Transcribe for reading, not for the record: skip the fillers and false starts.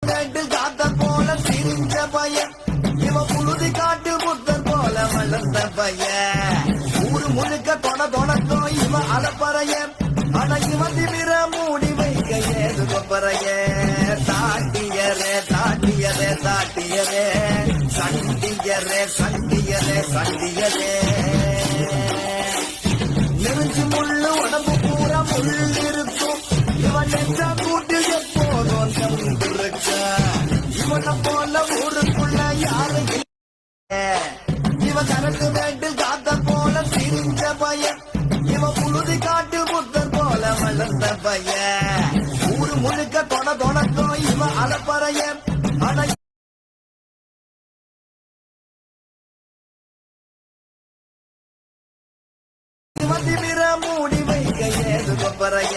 காத்த போல திரிஞ்ச பையன் இவன் புழுதி காட்டு புத்தர் போல வளர்ந்த பையன் ஊரு முழுக்க தொடக்கும் இவன் அலப்பறையன் ஆனா இவன் திமிர மூடி வைக்க ஏது கொப்பறைய தாட்டியரே தாட்டியரே தாட்டியரே சண்டியரே சண்டியரே சண்டியரே நெருஞ்சி முள்ளு உடம்பு பூரா முள் இருக்கும் இவன் நெஞ்சா கூட்டு எப்போதும் தந்திருக்க இவனை போல ஊருக்குள்ள யாரும் இவன் கரண்டு வேண்டு காத்த போல திரிஞ்ச பையன் இவன் புழுதி காட்டு புத்தர் போல வளர்ந்த பையன் ஊரு முழுக்க தொடக்கும் இவன் அலப்பறையன் ஆனா இவன் திமிர மூடி வைக்க ஏது கொப்பறைய